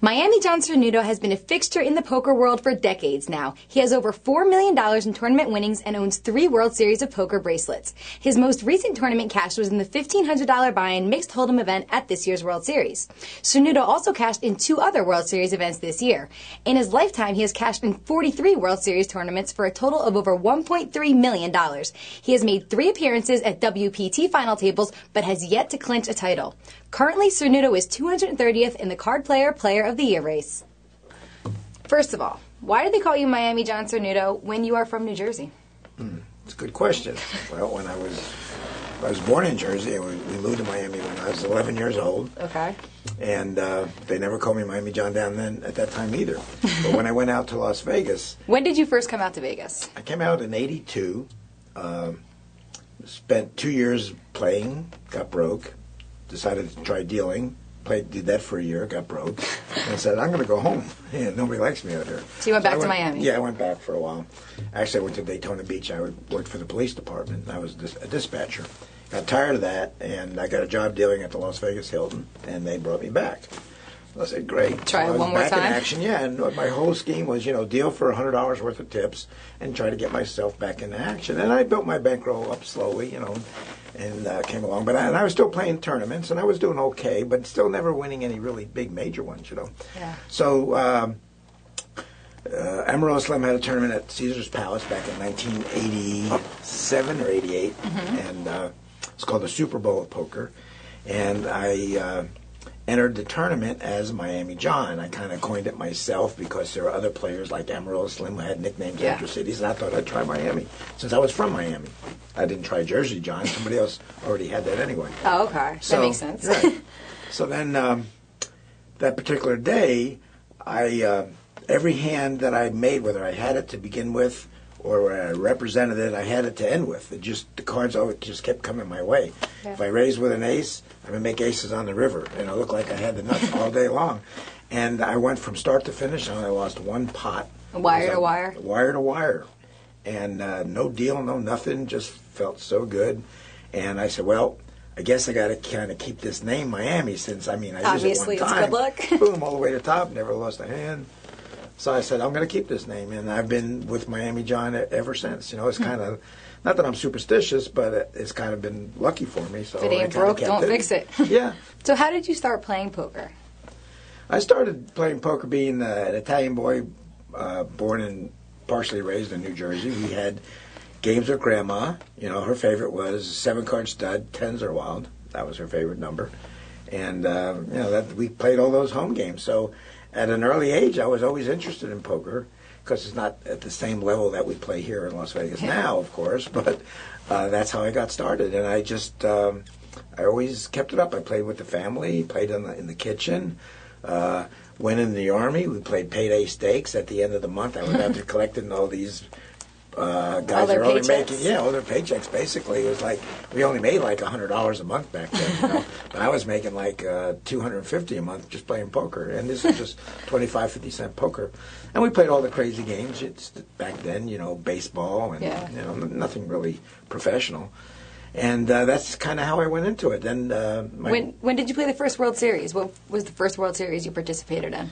Miami Jon Cernuto has been a fixture in the poker world for decades now. He has over $4 million in tournament winnings and owns 3 World Series of Poker bracelets. His most recent tournament cash was in the $1,500 buy-in mixed hold'em event at this year's World Series. Cernuto also cashed in 2 other World Series events this year. In his lifetime, he has cashed in 43 World Series tournaments for a total of over $1.3 million. He has made 3 appearances at WPT final tables, but has yet to clinch a title. Currently, Cernuto is 230th in the Cardplayer Player of the Year race. First of all, why do they call you Miami Jon Cernuto when you are from New Jersey? It's a good question. Well, when I was born in Jersey, we moved to Miami when I was 11 years old. Okay. And they never called me Miami John down then at that time either. But when I went out to Las Vegas... When did you first come out to Vegas? I came out in '82. Spent 2 years playing, got broke, decided to try dealing, did that for a year, got broke, and said, I'm going to go home. Yeah, nobody likes me out here. So you went back to Miami? Yeah, I went back for a while. Actually, I went to Daytona Beach. I worked for the police department. I was a dispatcher. Got tired of that, and I got a job dealing at the Las Vegas Hilton, and they brought me back. I said, great. Try so it one more back time? in action, yeah. And my whole scheme was, deal for $100 worth of tips and try to get myself back into action. And I built my bankroll up slowly, and came along. But I was still playing tournaments, and I was doing okay, but still never winning any really big major ones, Yeah. So Amarillo Slim had a tournament at Caesar's Palace back in 1987 or 88, and it's called the Super Bowl of Poker. And I entered the tournament as Miami John. I kind of coined it myself because there were other players like Amarillo Slim who had nicknames after cities, and I thought I'd try Miami since I was from Miami. I didn't try Jersey John. Somebody else already had that anyway. Oh, okay. That makes sense. Right. So then that particular day, every hand that I made, whether I had it to begin with or I represented it, I had it to end with. The cards always just kept coming my way. Yeah. If I raised with an ace, I would make aces on the river, and it looked like I had the nuts all day long. And I went from start to finish, and I lost one pot. Wire to wire? Wire to wire. And no deal, no nothing, just felt so good. And I said, well, I guess I got to kind of keep this name Miami since, I Obviously, used it one time. it's good luck. Boom, all the way to the top, never lost a hand. So I said, I'm going to keep this name, and I've been with Miami John ever since. It's kind of, not that I'm superstitious, but it's kind of been lucky for me. So If it ain't broke, don't fix it. Yeah. So how did you start playing poker? I started playing poker being an Italian boy born and partially raised in New Jersey. We had games with Grandma. Her favorite was 7-card stud, 10s are wild. That was her favorite number. And, that we played all those home games. So at an early age, I was always interested in poker because it's not at the same level that we play here in Las Vegas now, of course, but that's how I got started. And I just, I always kept it up. I played with the family, played in the kitchen, went in the Army. We played payday stakes at the end of the month. I went out there collecting all these guys are only making all their paychecks. Basically, it was like we only made like $100 a month back then. But I was making like $250 a month just playing poker, and this was just 25-50 cent poker. And we played all the crazy games back then. Baseball and nothing really professional. And that's kind of how I went into it. Then when did you play the first World Series? What was the first World Series you participated in?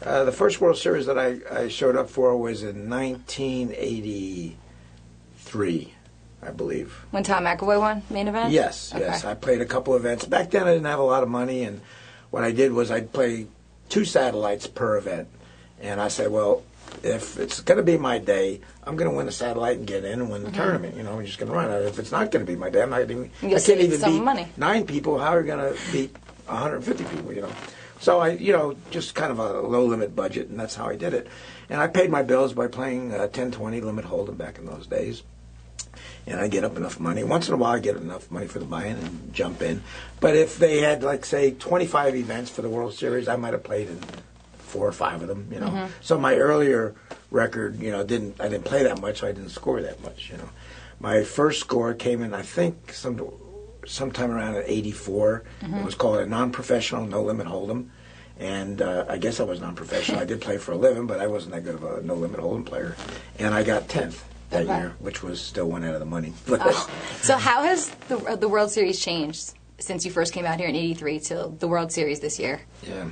The first World Series that I showed up for was in 1983, I believe. When Tom McAvoy won main event? Yes, okay. yes. I played a couple events. Back then I didn't have a lot of money, and what I did was I'd play 2 satellites per event. And I said, well, if it's going to be my day, I'm going to win a satellite and get in and win the tournament. I'm just going to run it. If it's not going to be my day, I can't even beat 9 people. How are you going to beat 150 people, So I, just kind of a low-limit budget, and that's how I did it. And I paid my bills by playing 10-20 limit hold'em back in those days. And I get up enough money. Once in a while, I get enough money for the buy-in and jump in. But if they had, like, say, 25 events for the World Series, I might have played in 4 or 5 of them, So my earlier record, I didn't play that much, so I didn't score that much, My first score came in, I think, sometime around at 84. It was called a non-professional no-limit hold'em, and I guess I was non-professional. I did play for a living, but I wasn't that good of a no-limit hold'em player, and I got 10th that year, which was still one out of the money. So how has the World Series changed since you first came out here in '83 till the World Series this year? Yeah,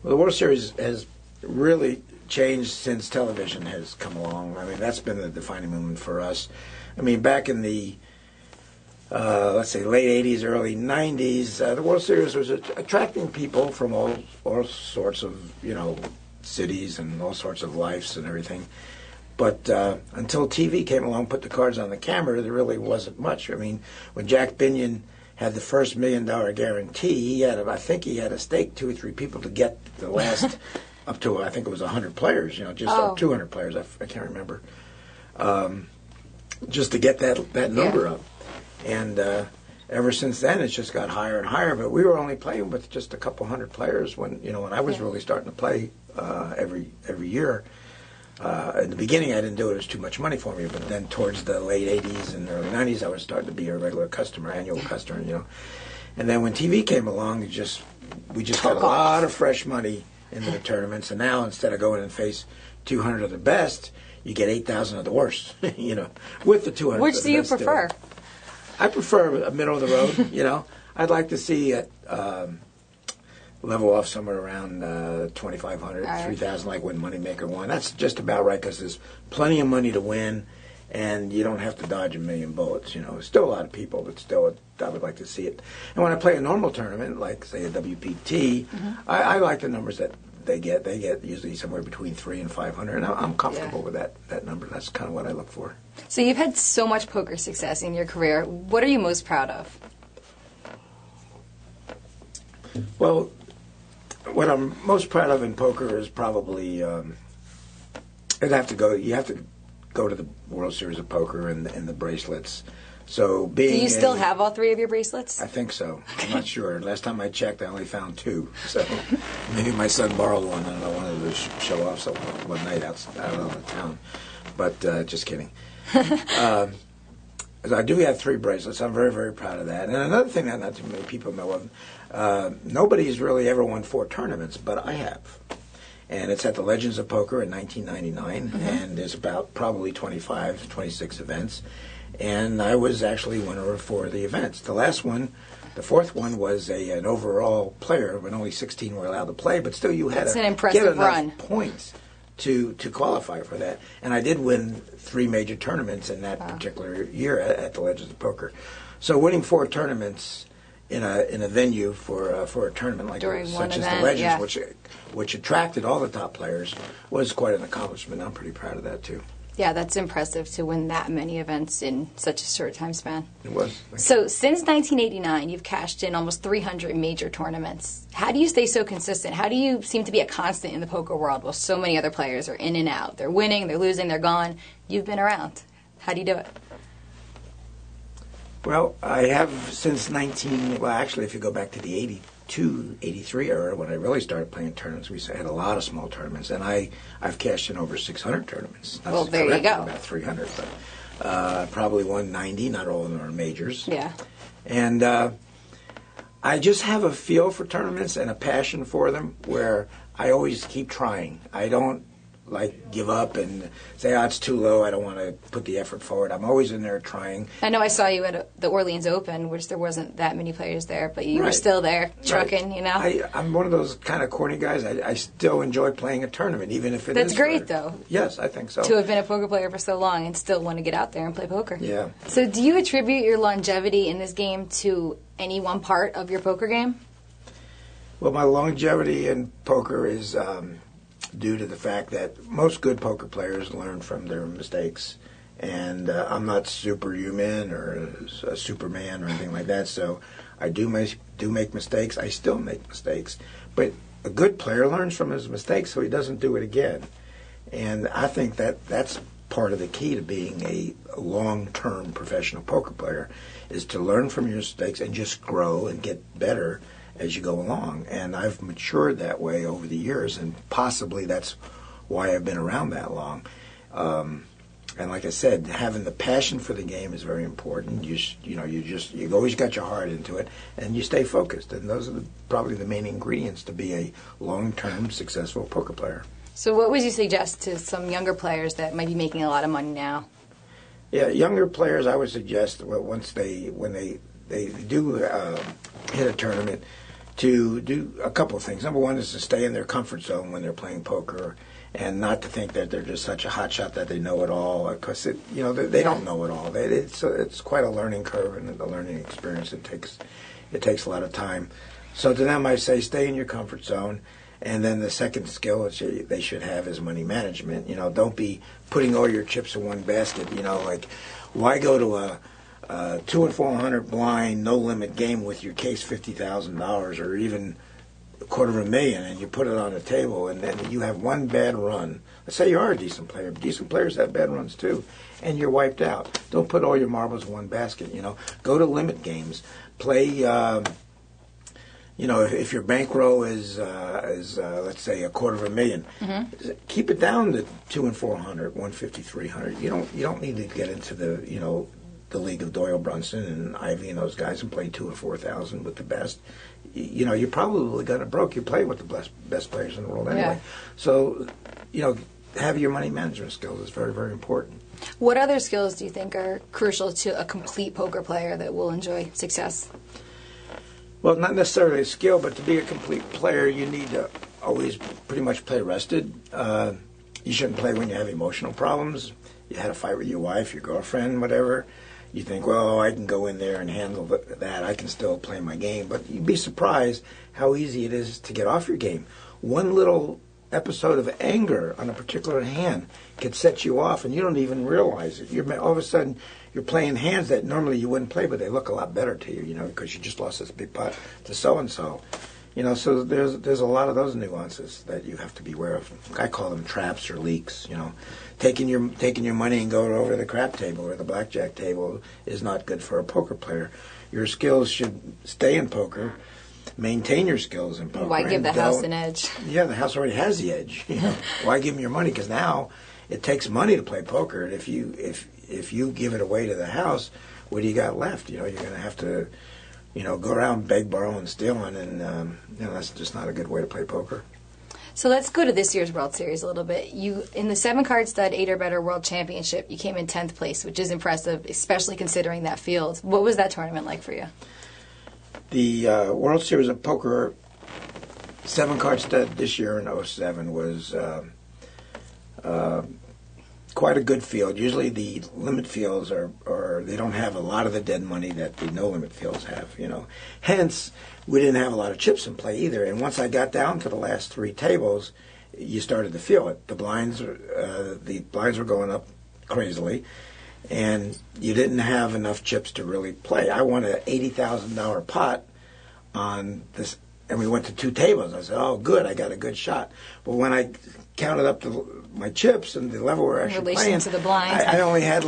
Well, the World Series has really changed since television has come along. I mean, that's been the defining moment for us. I mean, back in the let's say late 80s, early 90s, the World Series was attracting people from all sorts of, cities and all sorts of lives and everything. But until TV came along, put the cards on the camera, there really wasn't much. I mean, when Jack Binion had the first $1 million guarantee, I think he had a stake 2 or 3 people to get the last up to, I think it was 100 players, or 200 players, I can't remember, just to get that number up. And ever since then, it's just got higher and higher. But we were only playing with just a couple hundred players when I was really starting to play every year. In the beginning, I didn't do it; it was too much money for me. But then, towards the late '80s and early '90s, I was starting to be a regular customer, annual customer. And then when TV came along, we just got a lot of fresh money into the tournaments. And now, instead of going and face 200 of the best, you get 8,000 of the worst. With the 200. Which do you prefer? I prefer a middle of the road. I'd like to see it level off somewhere around 2,500, 3,000, like when Moneymaker won. That's just about right because there's plenty of money to win, and you don't have to dodge a million bullets. There's still a lot of people, but still, I would like to see it. And when I play a normal tournament, like say a WPT, I like the numbers that they get. They get usually somewhere between 300 and 500, and I'm comfortable with that number. That's kind of what I look for. So you've had so much poker success in your career. What are you most proud of? Well, what I'm most proud of in poker is probably you have to go to the World Series of Poker and the bracelets. So Do you still have all 3 of your bracelets? I think so. I'm not sure. Last time I checked, I only found 2. So maybe my son borrowed one and I wanted to show off one night out of town. But just kidding. I do have 3 bracelets. I'm very, very proud of that. And another thing that not too many people know of, nobody's really ever won 4 tournaments, but I have. And it's at the Legends of Poker in 1999, and there's about probably 25 to 26 events. And I was actually winner of 4 of the events. The last one, the 4th one, was an overall player when only 16 were allowed to play, but still you had to get enough points to qualify for that. And I did win 3 major tournaments in that particular year at the Legends of Poker. So winning 4 tournaments in a venue for a tournament like such as the Legends, which attracted all the top players, was quite an accomplishment. I'm pretty proud of that too. Yeah, that's impressive to win that many events in such a short time span. It was. So since 1989, you've cashed in almost 300 major tournaments. How do you stay so consistent? How do you seem to be a constant in the poker world while so many other players are in and out? They're winning, they're losing, they're gone. You've been around. How do you do it? Well, I have since actually, if you go back to the 82, 83 era, when I really started playing tournaments, we had a lot of small tournaments, and I've cashed in over 600 tournaments. That's well, there you go. About 300, but probably 190. Not all of them are majors. Yeah. And I just have a feel for tournaments and a passion for them where I always keep trying. I don't give up and say, it's too low, I don't want to put the effort forward. I'm always in there trying. I know I saw you at the Orleans Open, which there wasn't that many players there, but you were still there, trucking, I'm one of those kind of corny guys. I still enjoy playing a tournament, even if it is. That's great, though. Yes, I think so. To have been a poker player for so long and still want to get out there and play poker. Yeah. So do you attribute your longevity in this game to any one part of your poker game? Well, my longevity in poker is due to the fact that most good poker players learn from their mistakes. And I'm not superhuman or a Superman or anything like that, so I do make mistakes. I still make mistakes. But a good player learns from his mistakes so he doesn't do it again. And I think that's part of the key to being a long-term professional poker player, is to learn from your mistakes and just grow and get better as you go along. And I've matured that way over the years, and possibly that's why I've been around that long. And like I said, having the passion for the game is very important. You've always got your heart into it, and you stay focused. And those are probably the main ingredients to be a long-term successful poker player. So what would you suggest to some younger players that might be making a lot of money now? Yeah, younger players, I would suggest when they do hit a tournament, to do a couple of things. Number one is to stay in their comfort zone when they're playing poker, and not to think that they're just such a hot shot that they know it all, because they don't know it all. It's quite a learning curve and a learning experience. It takes a lot of time. So to them, I say stay in your comfort zone. And then the second skill they should have is money management. Don't be putting all your chips in one basket. Like, why go to a 2 and 400 blind no limit game with your case $50,000 or even $250,000, and you put it on the table, and then you have one bad run. Let's say you are a decent player. Decent players have bad runs too, and you're wiped out. Don't put all your marbles in one basket. Go to limit games. Play. If your bankroll is let's say $250,000, keep it down to 2 and 400, 150, 300. You don't need to get into the league of Doyle Brunson and Ivy and those guys and play 2 or 4,000 with the best. You're probably going to broke. You play with the best players in the world anyway. Yeah. So, have your money management skills is very, very important. What other skills do you think are crucial to a complete poker player that will enjoy success? Well, not necessarily a skill, but to be a complete player, you need to always pretty much play rested. You shouldn't play when you have emotional problems. You had a fight with your wife, your girlfriend, whatever. You think, well, I can go in there and handle that. I can still play my game. But you'd be surprised how easy it is to get off your game. One little episode of anger on a particular hand could set you off, and you don't even realize it. All of a sudden, you're playing hands that normally you wouldn't play, but they look a lot better to you, because you just lost this big pot to so-and-so. So there's a lot of those nuances that you have to be aware of. I call them traps or leaks. Taking your money and going over to the crap table or the blackjack table is not good for a poker player. Your skills should stay in poker. Maintain your skills in poker. Why give the house an edge? Yeah, the house already has the edge. Why give them your money? Because now it takes money to play poker, and if you give it away to the house, what do you got left? You're going to have to, go around beg, borrow, and stealing, and that's just not a good way to play poker. So let's go to this year's World Series a little bit. You, in the 7-card stud 8 or better World Championship, you came in 10th place, which is impressive, especially considering that field. What was that tournament like for you? The World Series of Poker 7-card stud this year in '07 was quite a good field. Usually the limit fields they don't have a lot of the dead money that the no limit fields have. Hence, we didn't have a lot of chips in play either. And once I got down to the last 3 tables, you started to feel it. The blinds were going up crazily, and you didn't have enough chips to really play. I won an $80,000 pot on this, and we went to 2 tables. I said, "Oh, good, I got a good shot." But when I counted up my chips and the level we're actually playing, to the blinds, I only had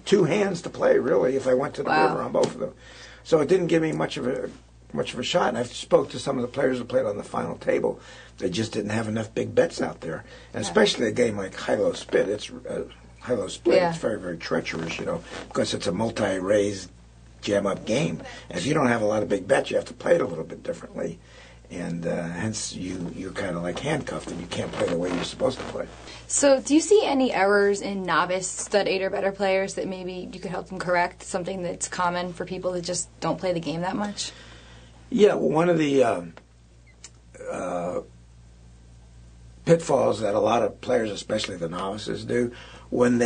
2 hands to play really if I went to the river on both of them. So it didn't give me much of a shot. And I spoke to some of the players who played on the final table. They just didn't have enough big bets out there, and especially a game like high-low split. It's high-low split. It's very, very treacherous, because it's a multi-raise jam-up game. And if you don't have a lot of big bets, you have to play it a little bit differently. And hence you're kind of like handcuffed and you can't play the way you're supposed to play. So do you see any errors in novice stud 8 or better players that maybe you could help them correct, something that's common for people that just don't play the game that much? Yeah, well, one of the pitfalls that a lot of players, especially the novices, do, when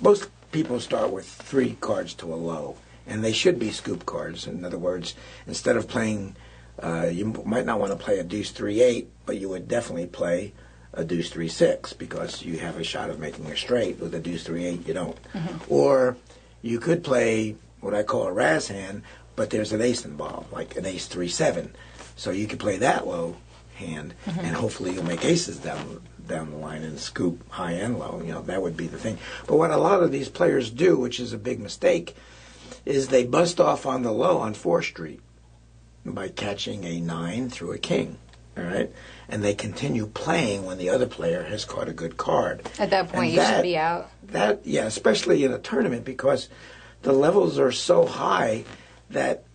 most people start with 3 cards to a low, and they should be scoop cards. In other words, instead of playing, you might not want to play a deuce 3-8, but you would definitely play a deuce 3-6 because you have a shot of making a straight. With a deuce 3-8, you don't. Mm-hmm. Or you could play what I call a Raz hand, but there's an ace involved, like an ace 3-7. So you could play that low hand, and hopefully you'll make aces down the line and scoop high and low. That would be the thing. But what a lot of these players do, which is a big mistake, is they bust off on the low on 4th Street by catching a 9 through a king. All right, and they continue playing when the other player has caught a good card. At that point, you should be out. Especially in a tournament, because the levels are so high that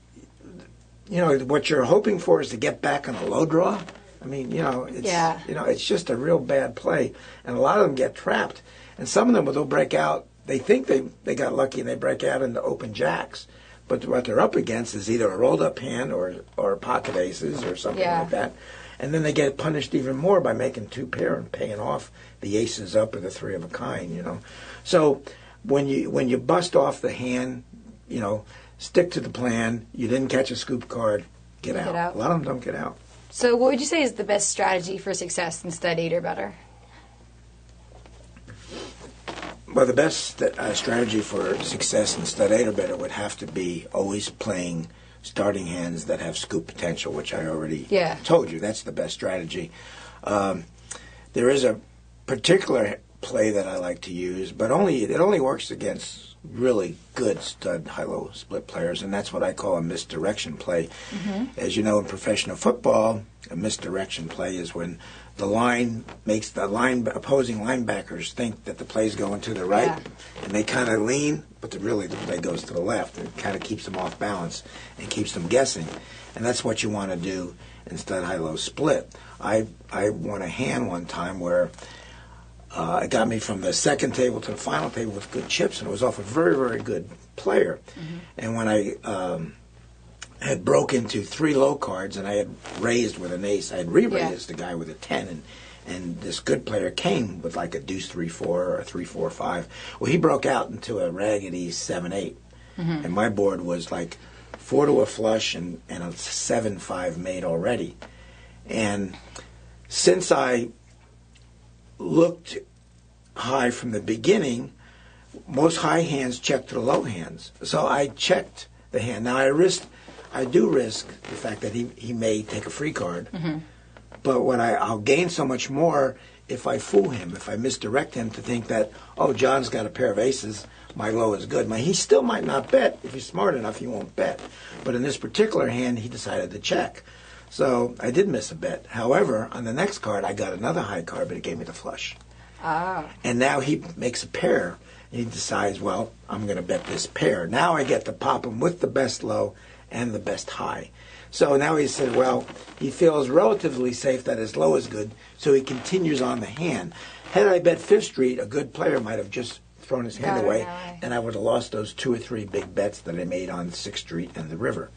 what you're hoping for is to get back on a low draw. I mean, it's just a real bad play, and a lot of them get trapped. And some of them will break out. They think they got lucky and they break out into open jacks, But what they're up against is either a rolled-up hand or pocket aces or something like that. And then they get punished even more by making two pair and paying off the aces up or the three of a kind, you know. So when you bust off the hand, you know, stick to the plan. You didn't catch a scoop card, get out. A lot of them don't get out. So what would you say is the best strategy for success in stud 8 or better? Well, the best strategy for success in stud 8 or better would have to be always playing starting hands that have scoop potential, which I already told you. That's the best strategy. There is a particular play that I like to use, but it only works against really good stud high-low split players, and that's what I call a misdirection play. As you know, in professional football, a misdirection play is when the line makes the opposing linebackers think that the play's going to the right, and they kind of lean, but really the play goes to the left. It kind of keeps them off balance and keeps them guessing, and that's what you want to do in stud high-low split. I won a hand one time where it got me from the second table to the final table with good chips, and it was off a very, very good player. And when I had broke into 3 low cards and I had raised with an ace, I had re-raised the guy with a 10, and this good player came with like a deuce 3-4 or a 3-4-5. Well, he broke out into a raggedy 7-8, and my board was like 4 to a flush and a 7-5 made already. And since I looked high from the beginning, most high hands check to the low hands. So I checked the hand. Now I do risk the fact that he may take a free card, but I'll gain so much more if I fool him, if I misdirect him to think that, oh, John's got a pair of aces, my low is good. He still might not bet. If he's smart enough, he won't bet. But in this particular hand, he decided to check. So I did miss a bet. However, on the next card, I got another high card, but it gave me the flush. And now he makes a pair. And he decides, well, I'm going to bet this pair. Now I get to pop him with the best low and the best high. So now he said, well, he feels relatively safe that his low is good, so he continues on the hand. Had I bet Fifth Street, a good player might have just thrown his hand away, and I would have lost those 2 or 3 big bets that I made on Sixth Street and the river.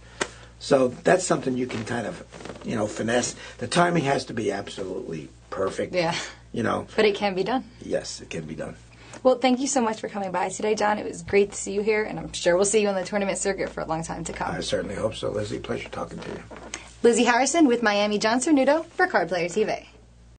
So that's something you can kind of, finesse. The timing has to be absolutely perfect. But it can be done. Yes, it can be done. Well, thank you so much for coming by today, John. It was great to see you here, and I'm sure we'll see you on the tournament circuit for a long time to come. I certainly hope so, Lizzie. Pleasure talking to you. Lizzy Harrison with Miami Jon Cernuto for Cardplayer TV.